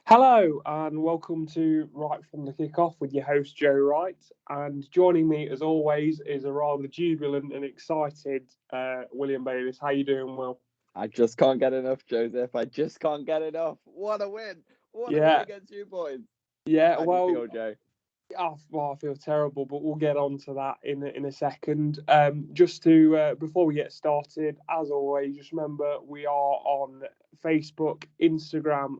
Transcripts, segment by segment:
Hello and welcome to Right from the Kickoff with your host Joe Wright. And joining me, as always, is a rather jubilant and excited William Bayliss. How you doing, Will? I just can't get enough, Joseph. I just can't get enough. What a win! What a win Yeah, against you boys. yeah. How do you Well, feel, Joe? I feel terrible, but we'll get on to that in a second. Just to before we get started, as always, just remember we are on Facebook, Instagram,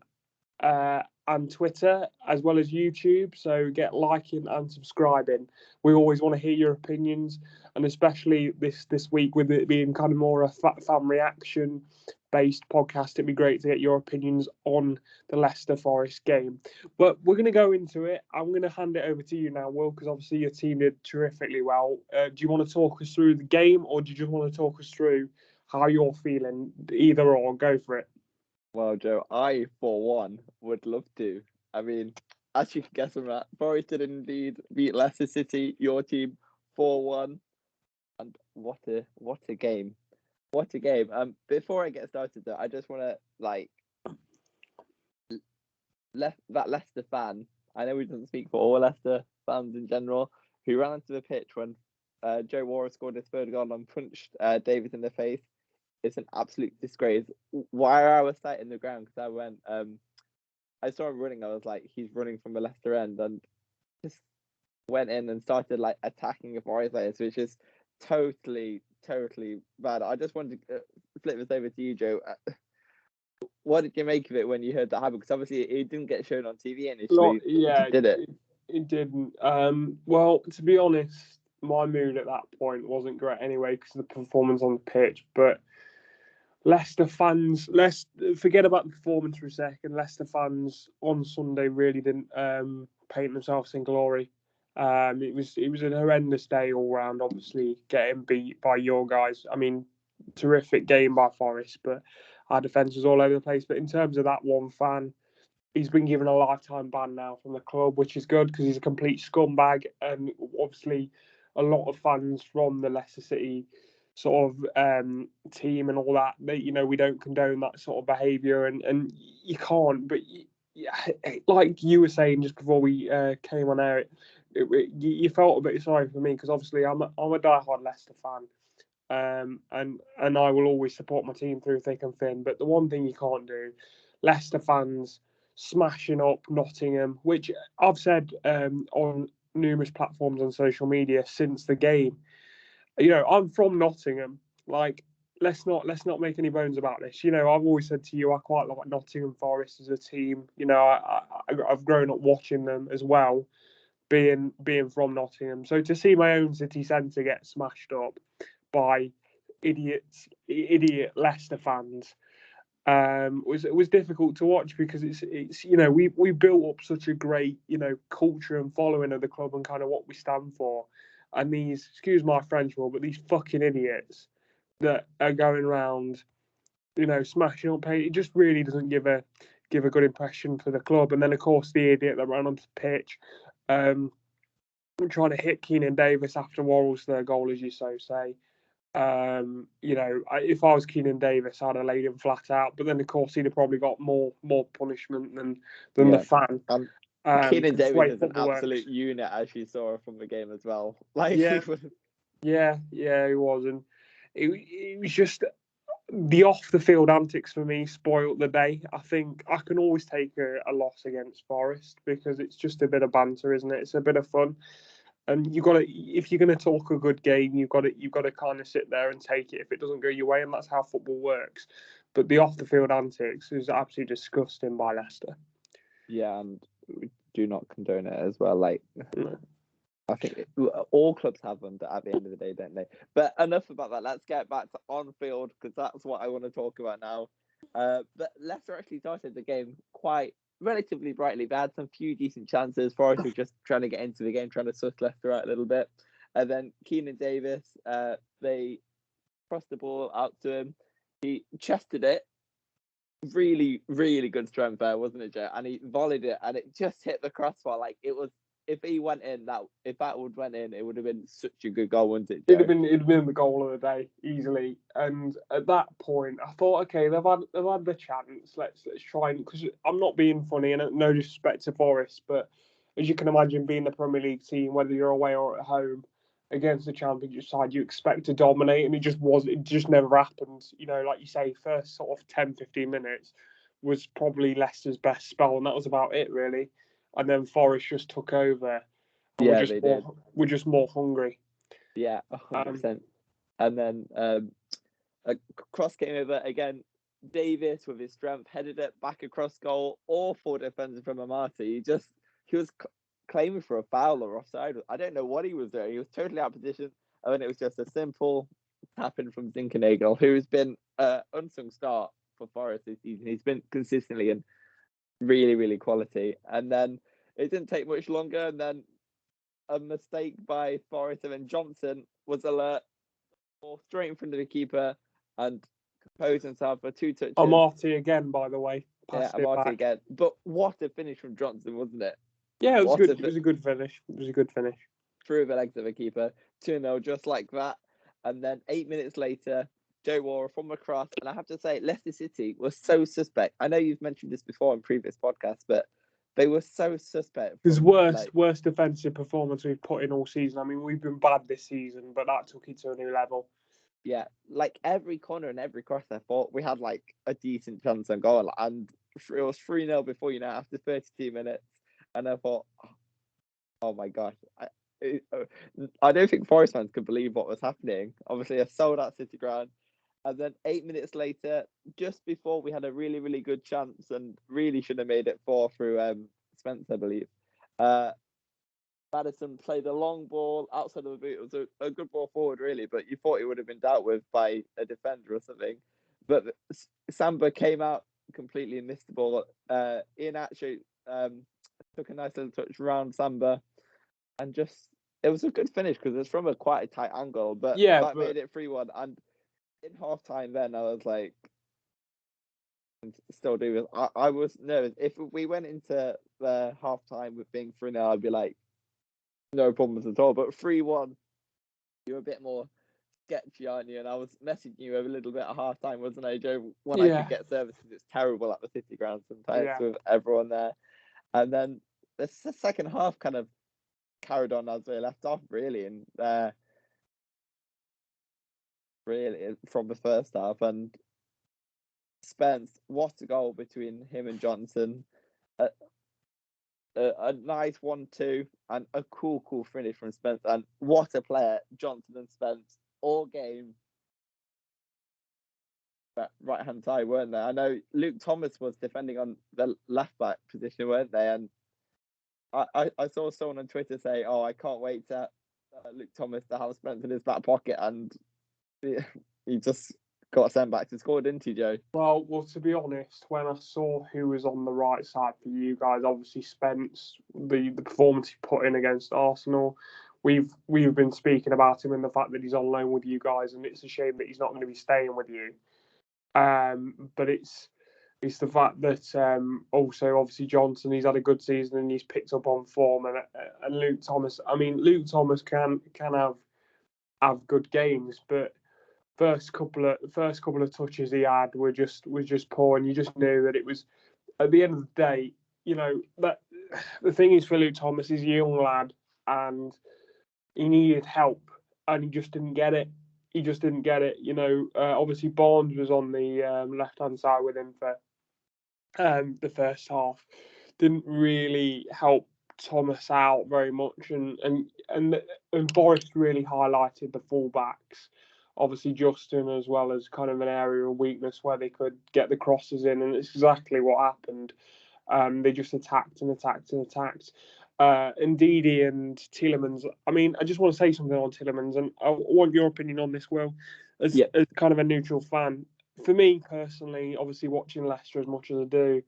and Twitter, as well as YouTube. So get liking and subscribing. We always want to hear your opinions, and especially this week with it being kind of more a fan reaction based podcast, it'd be great to get your opinions on the Leicester Forest game. But we're going to go into it. I'm going to hand it over to you now, Will, because obviously your team did terrifically well. Do you want to talk us through the game, or do you just want to talk us through how you're feeling? Either or, go for it. Well, Joe, I, for one, would love to. I mean, as you can guess from that, Forest did indeed beat Leicester City, your team, 4-1. And what a game. What a game. Before I get started though, I just wanna that Leicester fan, I know he doesn't speak for all Leicester fans in general, who ran onto the pitch when Joe Warren scored his third goal and punched Davis in the face. It's an absolute disgrace. While I was sat in the ground, because I saw him running, I was like, he's running from the Leicester end, and just went in and started like attacking the Forest players, which is totally bad. I just wanted to flip this over to you, Joe. What did you make of it when you heard that happen? Because obviously it didn't get shown on TV initially, Yeah, did it? it didn't. Well, to be honest, my mood at that point wasn't great anyway because of the performance on the pitch. But Leicester fans, let's forget about the performance for a second. Leicester fans on Sunday really didn't paint themselves in glory. It was an horrendous day all round. Obviously, getting beat by your guys. I mean, terrific game by Forest, but our defence was all over the place. But in terms of that one fan, he's been given a lifetime ban now from the club, which is good because he's a complete scumbag. And obviously, a lot of fans from the Leicester City sort of team and all that, we don't condone that sort of behaviour, and you can't. But like you were saying just before we came on air, you felt a bit sorry for me because obviously I'm a diehard Leicester fan. And I will always support my team through thick and thin. But the one thing you can't do, Leicester fans smashing up Nottingham, which I've said on numerous platforms on social media since the game. I'm from Nottingham. Like, let's not make any bones about this. I've always said to you, I quite like Nottingham Forest as a team. I've grown up watching them as well, being from Nottingham. So to see my own city centre get smashed up by idiot Leicester fans was difficult to watch because it's we built up such a great culture and following of the club and kind of what we stand for, and these, excuse my French, but these fucking idiots that are going around smashing up paint, it just really doesn't give a good impression for the club. And then of course the idiot that ran onto the pitch trying to hit Keenan Davis after Worrell's third goal, as you so say. If I was Keenan Davis, I'd have laid him flat out. But then, of course, he'd have probably got more punishment than the Yeah. fan. Keenan Davis is an Football absolute works. unit, as you saw from the game as well. Like, Yeah, he was, and it was just the off the field antics for me spoilt the day. I think I can always take a loss against Forest because it's just a bit of banter, isn't it? It's a bit of fun. And you got to, if you're going to talk a good game, you've got to kind of sit there and take it if it doesn't go your way, and that's how football works. But the off the field antics is absolutely disgusting by Leicester. yeah, and we do not condone it as well. Like, No. I think all clubs have them at the end of the day, don't they? But enough about that. Let's get back to on field because that's what I want to talk about now. But Leicester actually started the game quite relatively brightly. They had some few decent chances. Forest were just trying to get into the game, trying to suss Leicester out a little bit. And then Keenan Davis, they crossed the ball out to him. He chested it. Really, really good strength there, wasn't it, Joe? And he volleyed it, and it just hit the crossbar. Like, it was if he went in, if that would went in, it would have been such a good goal, wouldn't it, It'd Joe? have been the goal of the day easily. And at that point, I thought, okay, they've had the chance. Let's try and, because I'm not being funny, and no disrespect to Forest, but as you can imagine, being the Premier League team, whether you're away or at home against the Championship side, you expect to dominate, and it just never happened. You know, like you say, first sort of 10, 15 minutes was probably Leicester's best spell, and that was about it really. And then Forest just took over, and Yeah, they did. we're just more hungry. Yeah, 100%. And then a cross came over again. Davis, with his strength, headed it back across goal. Awful defender from Amati. He was claiming for a foul or offside. I don't know what he was doing. He was totally out of position. And then it was just a simple tap in from Zinkernagel, who's been an unsung star for Forest this season. He's been consistently and really, really quality. And then it didn't take much longer. And then a mistake by Forest, and then Johnson was alert, or straight in front of the keeper, and composed himself for 2 touches. Amati again, by the way. Yeah, Amati again. But what a finish from Johnson, wasn't it? Yeah, it was good. It was a good finish. Through the legs of the keeper, 2-0, just like that. And then 8 minutes later, Joe Worrall from across. And I have to say, Leicester City was so suspect. I know you've mentioned this before in previous podcasts, but they were so suspect. His worst defensive performance we've put in all season. I mean, we've been bad this season, but that took it to a new level. Yeah, like every corner and every cross, I thought we had like a decent chance on goal, and it was 3-0 before after 32 minutes, and I thought, oh my gosh, I don't think Forest fans could believe what was happening. Obviously, a sold out City ground, and then 8 minutes later, just before we had a really, really good chance and really should have made it 4 through Spence, I believe. Maddison played a long ball outside of the boot. It was a good ball forward, really, but you thought it would have been dealt with by a defender or something. But Samba came out completely and missed the ball. Ian actually took a nice little touch around Samba, and it was a good finish because it's from quite a tight angle, but that made it 3-1. And in half time, then I was like, still do this. I was nervous. If we went into the half time with being 3-0, I'd be like, no problems at all. But 3-1, you're a bit more sketchy, aren't you? And I was messaging you a little bit at half time, wasn't I, Joe? When I could get services, it's terrible at the City ground sometimes with everyone there. And then the second half kind of carried on as they left off, really, and really from the first half. And Spence, what a goal between him and Johnson. A nice 1-2 and a cool finish from Spence. And what a player, Johnson and Spence, all game. That right-hand side, weren't they? I know Luke Thomas was defending on the left-back position, weren't they? And I saw someone on Twitter say, oh, I can't wait to Luke Thomas to have Spence in his back pocket. And he just got sent back to score, didn't he, Joe? Well, to be honest, when I saw who was on the right side for you guys, obviously Spence, the performance he put in against Arsenal, we've been speaking about him and the fact that he's on loan with you guys, and it's a shame that he's not going to be staying with you. But it's the fact that also obviously Johnson, he's had a good season and he's picked up on form, and Luke Thomas. I mean, Luke Thomas can have good games, but first couple of touches he had was just poor, and you just knew that it was, at the end of the day, you know, that the thing is for Luke Thomas, he's a young lad and he needed help and he just didn't get it. You know, obviously Barnes was on the left hand side with him for the first half, didn't really help Thomas out very much, and Forest really highlighted the fullbacks. Obviously, Justin as well as kind of an area of weakness where they could get the crosses in, and it's exactly what happened. They just attacked and attacked and attacked. Ndidi and Tielemans. I mean, I just want to say something on Tielemans, and I want your opinion on this, Will, as kind of a neutral fan. For me personally, obviously watching Leicester as much as I do,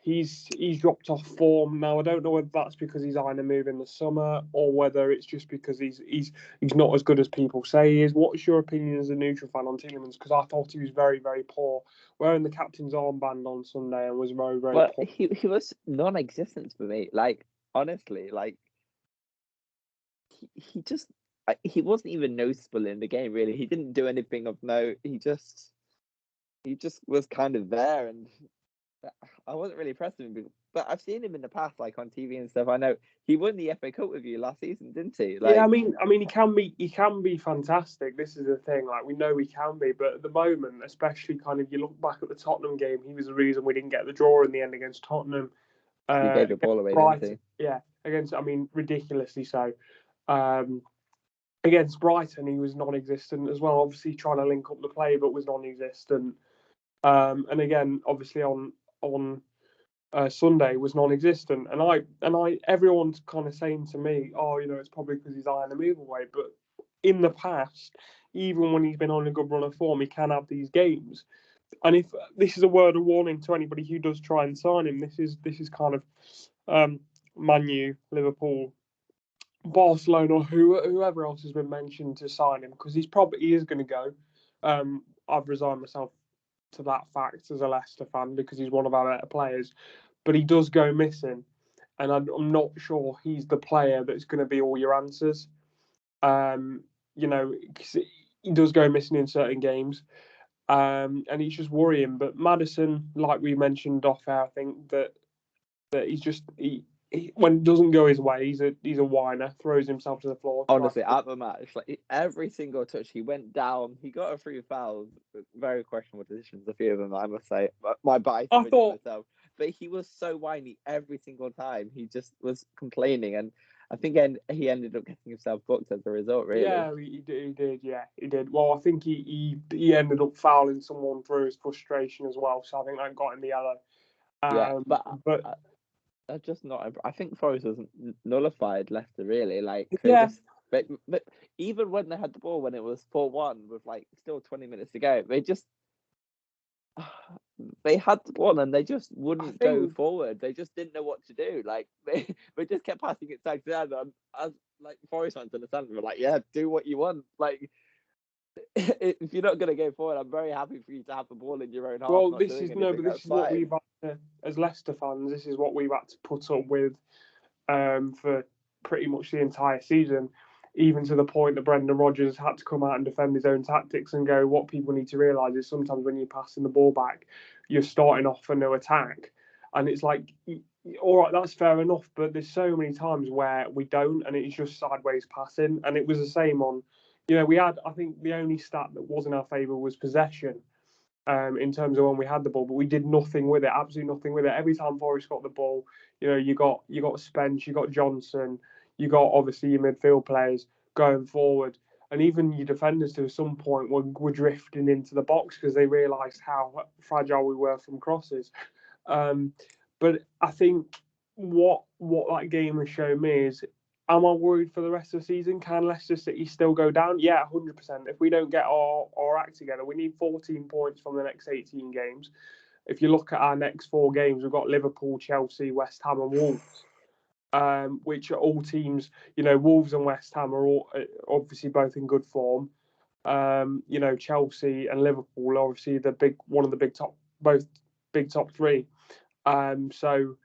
he's dropped off form now. I don't know whether that's because he's either move in the summer or whether it's just because he's not as good as people say he is. What's your opinion as a neutral fan on Tielemans? Because I thought he was very, very poor, wearing the captain's armband on Sunday, and was very, very poor. He was non-existent for me. Like, honestly, like he just he wasn't even noticeable in the game. Really, he didn't do anything of note. He just was kind of there, and I wasn't really impressed with him. But I've seen him in the past, like on TV and stuff. I know he won the FA Cup with you last season, didn't he? Like, yeah, I mean, he can be fantastic. This is the thing, like we know he can be, but at the moment, especially kind of you look back at the Tottenham game, he was the reason we didn't get the draw in the end against Tottenham. he gave the ball away, Brighton, didn't yeah, against ridiculously so. Against Brighton, he was non-existent as well. Obviously, trying to link up the play, but was non-existent. And again, obviously on Sunday was non-existent. And everyone's kind of saying to me, "Oh, it's probably because he's eyeing the move away." But in the past, even when he's been on a good run of form, he can have these games. And if this is a word of warning to anybody who does try and sign him, this is kind of Man U, Liverpool, Barcelona, or whoever else has been mentioned to sign him, because he is going to go. I've resigned myself to that fact as a Leicester fan because he's one of our better players, but he does go missing, and I'm not sure he's the player that's going to be all your answers. Cause he does go missing in certain games, and he's just worrying. But Maddison, like we mentioned off air, I think that he's just when it doesn't go his way, he's a whiner, throws himself to the floor. Honestly, at the match, like every single touch, he went down. He got a few fouls, very questionable decisions. A few of them, I must say. My bias myself, but he was so whiny every single time. He just was complaining, and I think he ended up getting himself booked as a result. Really, yeah, he did. Yeah, he did. Well, I think he ended up fouling someone through his frustration as well. So I think that got him the yellow. Yeah, but that's just not. I think Forest was nullified Leicester really. Like yeah. But even when they had the ball, when it was 4-1 with like still 20 minutes to go, they had the ball and they just wouldn't go forward. They just didn't know what to do. Like they just kept passing it side to side. And as like Forest fans understand, we're like, yeah, do what you want. Like if you're not going to go forward, I'm very happy for you to have the ball in your own half. Well, this is what we've had to, as Leicester fans. This is what we've had to put up with for pretty much the entire season, even to the point that Brendan Rodgers had to come out and defend his own tactics and go, what people need to realise is sometimes when you're passing the ball back, you're starting off for no attack. And it's like, all right, that's fair enough, but there's so many times where we don't, and it's just sideways passing. And it was the same on, we had, I think the only stat that was in our favour was possession. In terms of when we had the ball, but we did nothing with it, absolutely nothing with it. Every time Forest got the ball, you got Spence, you got Johnson, you got obviously your midfield players going forward, and even your defenders to some point were drifting into the box because they realised how fragile we were from crosses. But I think what that game has shown me is, am I worried for the rest of the season? Can Leicester City still go down? Yeah, 100%. If we don't get our act together, we need 14 points from the next 18 games. If you look at our next 4 games, we've got Liverpool, Chelsea, West Ham and Wolves, which are all teams, Wolves and West Ham are all obviously both in good form. Chelsea and Liverpool are obviously both big top 3. So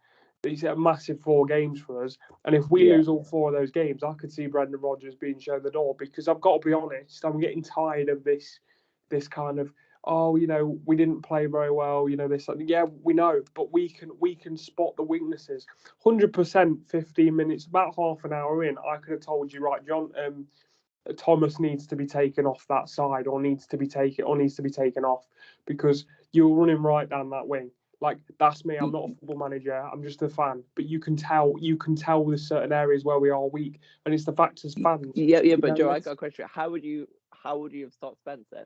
these are massive 4 games for us, and if we lose all 4 of those games, I could see Brendan Rodgers being shown the door, because I've got to be honest, I'm getting tired of this kind of, we didn't play very well, this, yeah, we know, but we can spot the weaknesses. 100%, 15 minutes, about half an hour in, I could have told you, right, John, Thomas needs to be taken off that side, or needs to be taken off, because you're running right down that wing. Like, that's me. I'm not a football manager. I'm just a fan. But you can tell there's certain areas where we are weak, and it's the fact as fans. Yeah. But Joe, I got a question. How would you have stopped Spence then?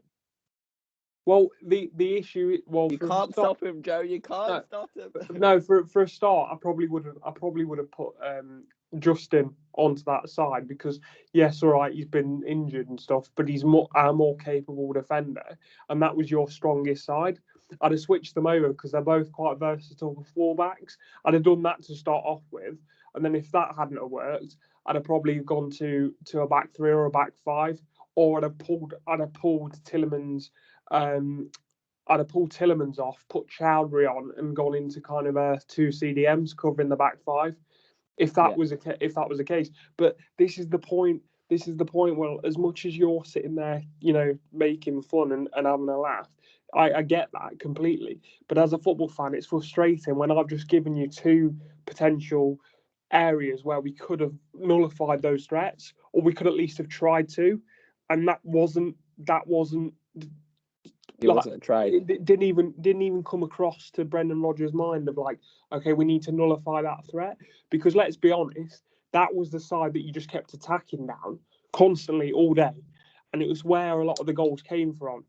Well, the issue. Well, you can't stop him, Joe. You can't stop him. No, for a start, I probably would have put Justin onto that side, because yes, all right, he's been injured and stuff, but he's a more capable defender, and that was your strongest side. I'd have switched them over because they're both quite versatile fullbacks. I'd have done that to start off with, and then if that hadn't have worked, I'd have probably gone to a back 3 or a back 5, or I'd have pulled Tillemans. I'd have pulled Tillemans off, put Chowdhury on, and gone into kind of 2 CDMs covering the back 5. if that was the case. But this is the point. This is the point. Well, as much as you're sitting there, making fun and having a laugh, I get that completely. But as a football fan, it's frustrating when I've just given you two potential areas where we could have nullified those threats, or we could at least have tried to, and that wasn't. It wasn't tried. It didn't even come across to Brendan Rodgers' mind of like, okay, we need to nullify that threat, because let's be honest, that was the side that you just kept attacking down constantly all day, and it was where a lot of the goals came from.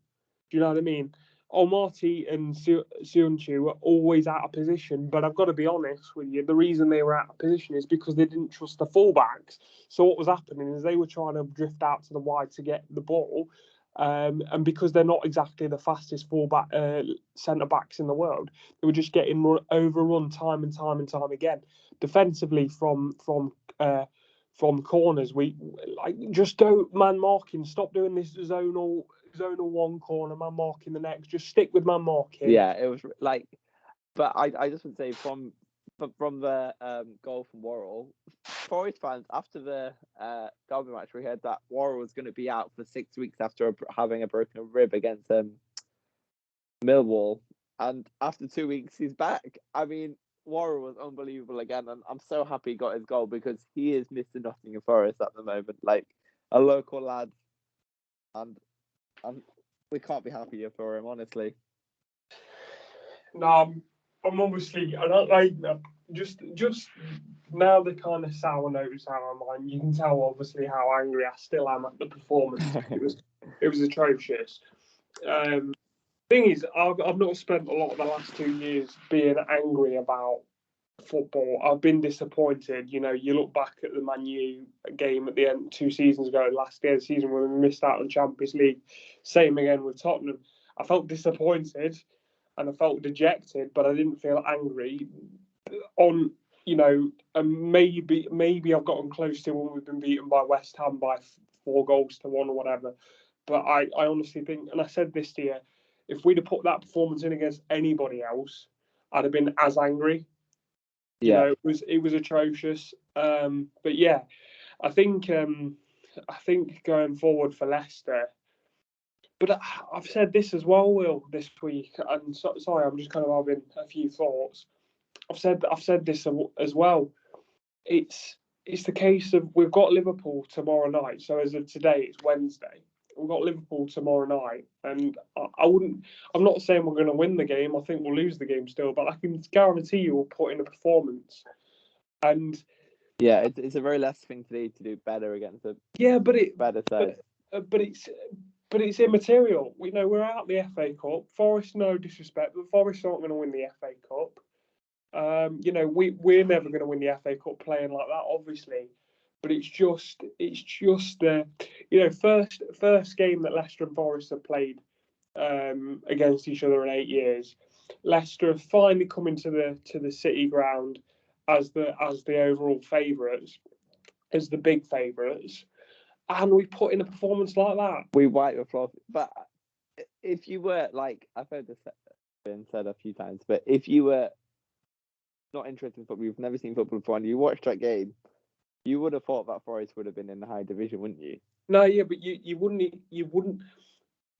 Do you know what I mean? Marty and Seunchu were always out of position, but I've got to be honest with you, the reason they were out of position is because they didn't trust the fullbacks. So what was happening is they were trying to drift out to the wide to get the ball, and because they're not exactly the fastest fullback centre backs in the world, they were just getting overrun time and time and time again. Defensively from corners, we just don't man marking. Stop doing this zonal one corner, man marking the next. Just stick with man marking. Yeah, it was like, but I just would say from the goal from Worrell, Forest fans after the Derby match, we heard that Worrell was going to be out for 6 weeks after having a broken rib against Millwall, and after 2 weeks he's back. I mean, Worrell was unbelievable again, and I'm so happy he got his goal because he is Mr. Nottingham Forest at the moment, like a local lad, and we can't be happier for him, honestly. No, I'm obviously, I don't like just now the kind of sour notes out of mine. You can tell obviously how angry I still am at the performance. it was atrocious. Thing is, I've not spent a lot of the last 2 years being angry about football. I've been disappointed. You look back at the Man U game at the end 2 seasons ago, last year, the season when we missed out on Champions League. Same again with Tottenham. I felt disappointed and I felt dejected, but I didn't feel angry. Maybe I've gotten close to when we've been beaten by West Ham by 4-1 or whatever. But I honestly think, and I said this to you, if we'd have put that performance in against anybody else, I'd have been as angry. Yeah, it was atrocious. But yeah, I think going forward for Leicester. But I've said this as well, Will, this week, and sorry, I'm just kind of having a few thoughts. I've said this as well. It's the case of we've got Liverpool tomorrow night. So as of today, it's Wednesday. We've got Liverpool tomorrow night, and I'm not saying we're going to win the game. I think we'll lose the game still, but I can guarantee you we'll put in a performance. And yeah, it's a very Leicester thing to do better against a better side. But it's immaterial. We're out the FA Cup. Forest, no disrespect, but Forest aren't going to win the FA Cup. We're never going to win the FA Cup playing like that, obviously. But it's just the first game that Leicester and Forest have played against each other in 8 years. Leicester have finally come into the City ground as the overall favourites, as the big favourites, and we put in a performance like that. We wipe the floor. But if you were like, I've heard this been said a few times, but if you were not interested in football, you've never seen football before, and you watched that game, you would have thought that Forest would have been in the high division, wouldn't you? No, yeah, but you wouldn't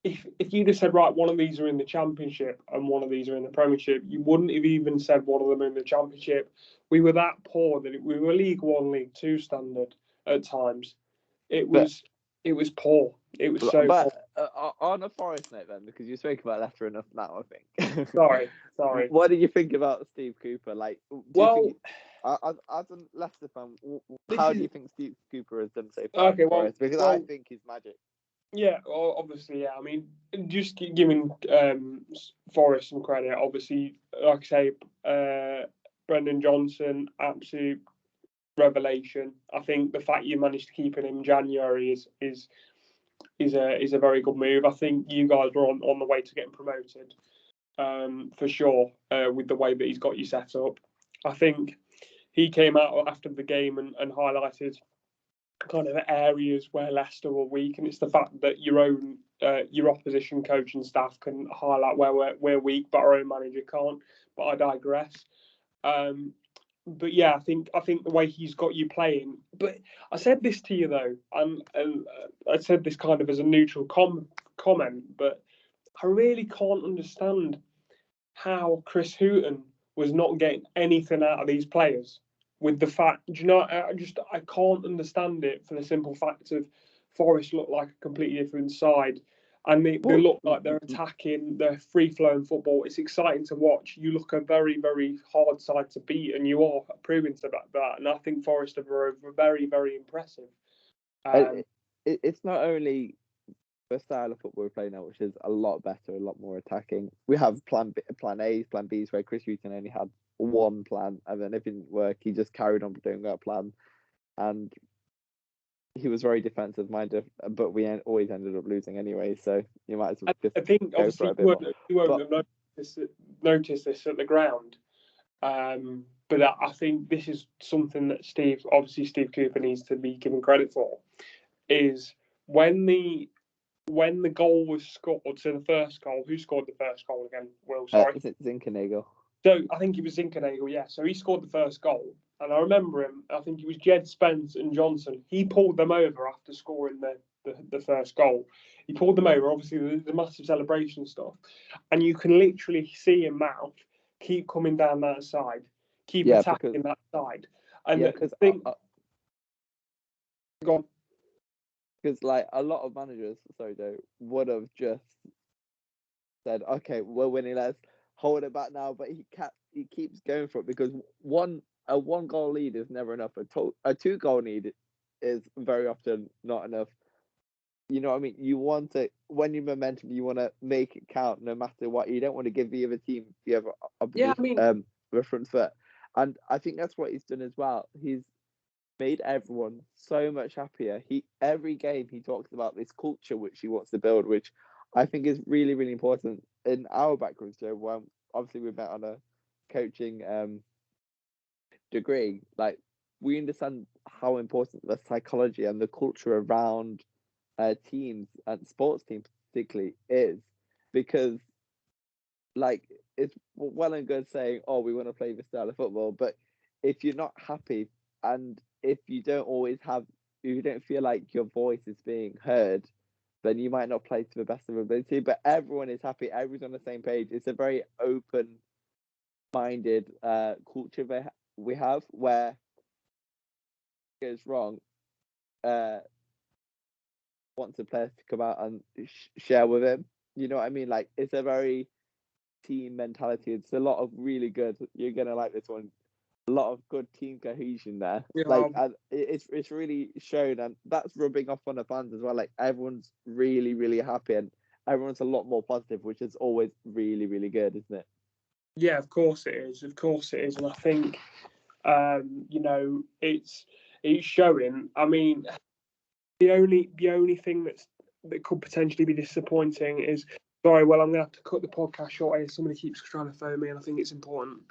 if you'd have said, right, one of these are in the Championship and one of these are in the Premiership, you wouldn't have even said one of them in the Championship. We were that poor that we were League One, League Two standard at times. It was poor. It was so poor. On a Forest note then, because you spoke about Leicester enough now, I think. Sorry. What did you think about Steve Cooper? Like, as a Leicester fan, how do you think Steve Cooper has done so far? Okay, Forest? Because I think he's magic. Yeah, obviously, yeah. I mean, just giving Forest some credit. Obviously, like I say, Brendan Johnson, absolute revelation. I think the fact you managed to keep him in January is a very good move. I think you guys were on the way to getting promoted, for sure, with the way that he's got you set up. I think he came out after the game and highlighted kind of areas where Leicester were weak, and it's the fact that your opposition coach and staff can highlight where we're weak, but our own manager can't. But I digress. yeah, I think the way he's got you playing. But I said this to you though, and I said this kind of as a neutral comment, but I really can't understand how Chris Hughton was not getting anything out of these players. With the fact, do you know, I can't understand it for the simple fact of Forest look like a completely different side, and they look like they're attacking, they're free flowing football. It's exciting to watch. You look a very very hard side to beat, and you are proving to that. And I think Forest are very very impressive. It's not only the style of football we play now, which is a lot better, a lot more attacking. We have plan A's, plan B's, where Chris Hughton only had one plan, and then if it didn't work, he just carried on doing that plan, and he was very defensive minded. But we always ended up losing anyway, so you might as well just I think go for obviously it a bit more. you won't have noticed this at the ground. But I think this is something that Steve Cooper needs to be given credit for. Is when the goal was scored, so the first goal, who scored the first goal again? Will, sorry. Is it Zinchenko? So I think it was Zinchenko, yeah. So he scored the first goal. And I remember him, I think it was Jed Spence and Johnson. He pulled them over after scoring the first goal. He pulled them over, obviously the massive celebration stuff. And you can literally see him mouth, keep coming down that side, keep attacking that side. And because go on. Because like a lot of managers, would have just said, "Okay, we're winning. Let's hold it back now." But he keeps going for it because a one goal lead is never enough. A 2-goal lead is very often not enough. You know what I mean? You want to, when you momentum, you want to make it count no matter what. You don't want to give the other team the other the front foot. And I think that's what he's done as well. He's made everyone so much happier. Every game he talks about this culture which he wants to build, which I think is really, really important in our backgrounds. Joe, well, obviously we met on a coaching degree. Like, we understand how important the psychology and the culture around teams and sports teams particularly is, because like it's well and good saying, "Oh, we want to play this style of football," but if you're not happy and if you don't feel like your voice is being heard, then you might not play to the best of your ability. But everyone is happy, everyone's on the same page. It's a very open-minded culture we have, where it goes wrong, wants the players to come out and share with him. You know what I mean? Like, it's a very team mentality. It's a lot of really good. You're gonna like this one. A lot of good team cohesion there. Yeah. Like, and it's really shown, and that's rubbing off on the fans as well. Like, everyone's really, really happy, and everyone's a lot more positive, which is always really, really good, isn't it? Yeah, of course it is. Of course it is, and I think it's showing. I mean, the only thing that could potentially be disappointing is, sorry, well, I'm gonna have to cut the podcast short here. Somebody keeps trying to phone me, and I think it's important.